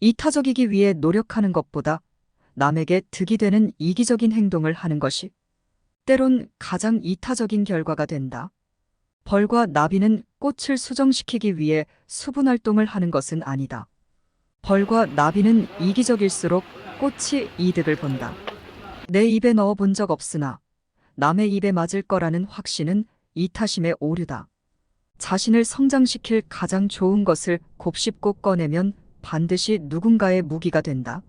이타적이기 위해 노력하는 것보다 남에게 득이 되는 이기적인 행동을 하는 것이 때론 가장 이타적인 결과가 된다. 벌과 나비는 꽃을 수정시키기 위해 수분 활동을 하는 것은 아니다. 벌과 나비는 이기적일수록 꽃이 이득을 본다. 내 입에 넣어 본 적 없으나 남의 입에 맞을 거라는 확신은 이타심의 오류다. 자신을 성장시킬 가장 좋은 것을 곱씹고 꺼내면 반드시 누군가의 무기가 된다.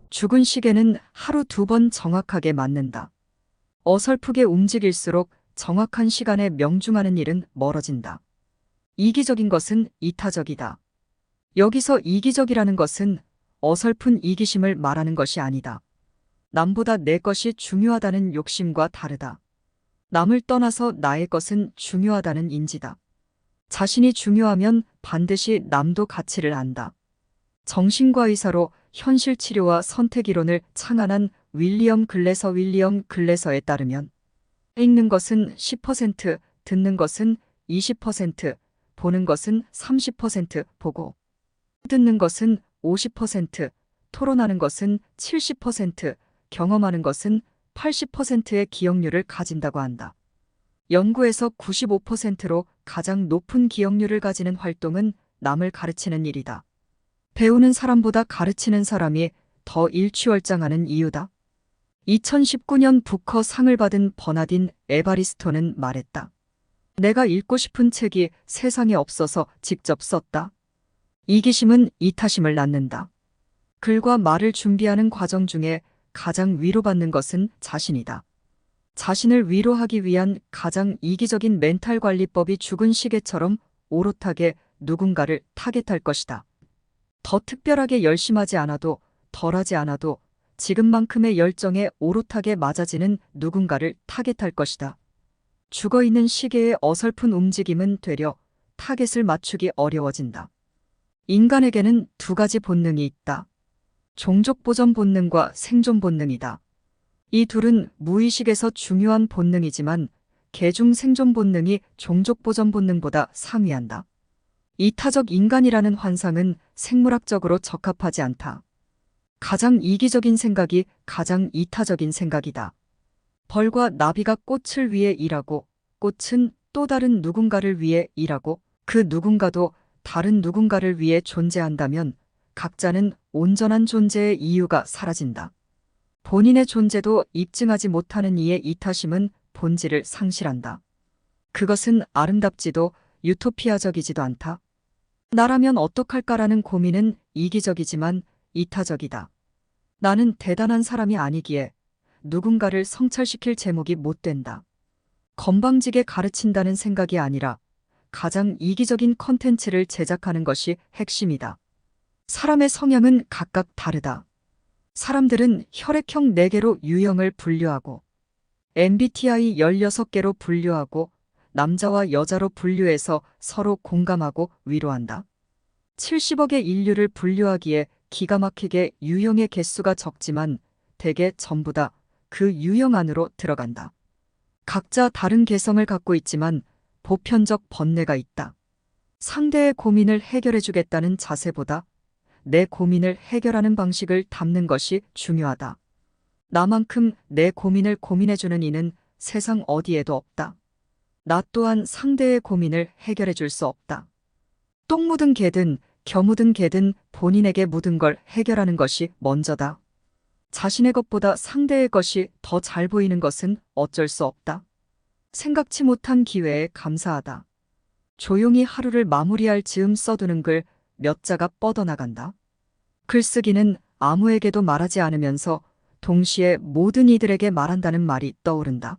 죽은 시계는 하루 2번 정확하게 맞는다. 어설프게 움직일수록 정확한 시간에 명중하는 일은 멀어진다. 이기적인 것은 이타적이다. 여기서 이기적이라는 것은 어설픈 이기심을 말하는 것이 아니다. 남보다 내 것이 중요하다는 욕심과 다르다. 남을 떠나서 나의 것은 중요하다는 인지다. 자신이 중요하면 반드시 남도 가치를 안다. 정신과 의사로 현실 치료와 선택 이론을 창안한 윌리엄 글래서에 따르면 읽는 것은 10%, 듣는 것은 20%, 보는 것은 30% 보고, 듣는 것은 50%, 토론하는 것은 70%, 경험하는 것은 80%의 기억률을 가진다고 한다. 연구에서 95%로 가장 높은 기억률을 가지는 활동은 남을 가르치는 일이다. 배우는 사람보다 가르치는 사람이 더 일취월장하는 이유다. 2019년 부커 상을 받은 버나딘 에바리스토는 말했다. 내가 읽고 싶은 책이 세상에 없어서 직접 썼다. 이기심은 이타심을 낳는다. 글과 말을 준비하는 과정 중에 가장 위로받는 것은 자신이다. 자신을 위로하기 위한 가장 이기적인 멘탈 관리법이 죽은 시계처럼 오롯하게 누군가를 타겟할 것이다. 더 특별하게 열심하지 않아도 덜하지 않아도 지금만큼의 열정에 오롯하게 맞아지는 누군가를 타겟할 것이다. 죽어있는 시계의 어설픈 움직임은 되려 타겟을 맞추기 어려워진다. 인간에게는 2가지 본능이 있다. 종족보전 본능과 생존 본능이다. 이 둘은 무의식에서 중요한 본능이지만 개중 생존 본능이 종족보전 본능보다 상위한다. 이타적 인간이라는 환상은 생물학적으로 적합하지 않다. 가장 이기적인 생각이 가장 이타적인 생각이다. 벌과 나비가 꽃을 위해 일하고 꽃은 또 다른 누군가를 위해 일하고 그 누군가도 다른 누군가를 위해 존재한다면 각자는 온전한 존재의 이유가 사라진다. 본인의 존재도 입증하지 못하는 이의 이타심은 본질을 상실한다. 그것은 아름답지도 유토피아적이지도 않다. 나라면 어떡할까라는 고민은 이기적이지만 이타적이다. 나는 대단한 사람이 아니기에 누군가를 성찰시킬 제목이 못 된다. 건방지게 가르친다는 생각이 아니라 가장 이기적인 컨텐츠를 제작하는 것이 핵심이다. 사람의 성향은 각각 다르다. 사람들은 혈액형 4개로 유형을 분류하고 MBTI 16개로 분류하고 남자와 여자로 분류해서 서로 공감하고 위로한다. 70억의 인류를 분류하기에 기가 막히게 유형의 개수가 적지만 대개 전부 다 그 유형 안으로 들어간다. 각자 다른 개성을 갖고 있지만 보편적 번뇌가 있다. 상대의 고민을 해결해주겠다는 자세보다 내 고민을 해결하는 방식을 담는 것이 중요하다. 나만큼 내 고민을 고민해주는 이는 세상 어디에도 없다. 나 또한 상대의 고민을 해결해줄 수 없다. 똥 묻은 개든 겨 묻은 개든 본인에게 묻은 걸 해결하는 것이 먼저다. 자신의 것보다 상대의 것이 더 잘 보이는 것은 어쩔 수 없다. 생각지 못한 기회에 감사하다. 조용히 하루를 마무리할 즈음 써두는 글 몇 자가 뻗어나간다. 글쓰기는 아무에게도 말하지 않으면서 동시에 모든 이들에게 말한다는 말이 떠오른다.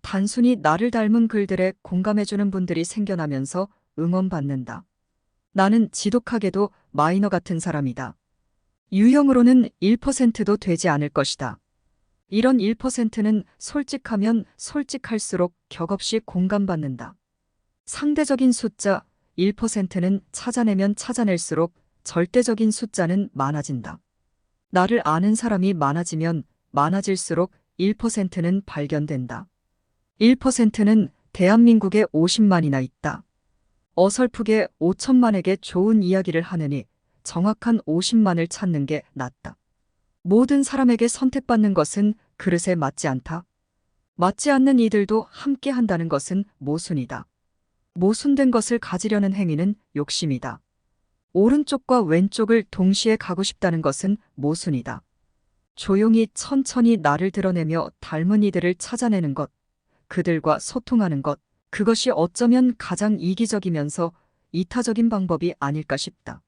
단순히 나를 닮은 글들에 공감해주는 분들이 생겨나면서 응원받는다. 나는 지독하게도 마이너 같은 사람이다. 유형으로는 1%도 되지 않을 것이다. 이런 1%는 솔직하면 솔직할수록 격없이 공감받는다. 상대적인 숫자 1%는 찾아내면 찾아낼수록 절대적인 숫자는 많아진다. 나를 아는 사람이 많아지면 많아질수록 1%는 발견된다. 1%는 대한민국에 50만이나 있다. 어설프게 5천만에게 좋은 이야기를 하느니 정확한 50만을 찾는 게 낫다. 모든 사람에게 선택받는 것은 그릇에 맞지 않다. 맞지 않는 이들도 함께 한다는 것은 모순이다. 모순된 것을 가지려는 행위는 욕심이다. 오른쪽과 왼쪽을 동시에 가고 싶다는 것은 모순이다. 조용히 천천히 나를 드러내며 닮은 이들을 찾아내는 것, 그들과 소통하는 것, 그것이 어쩌면 가장 이기적이면서 이타적인 방법이 아닐까 싶다.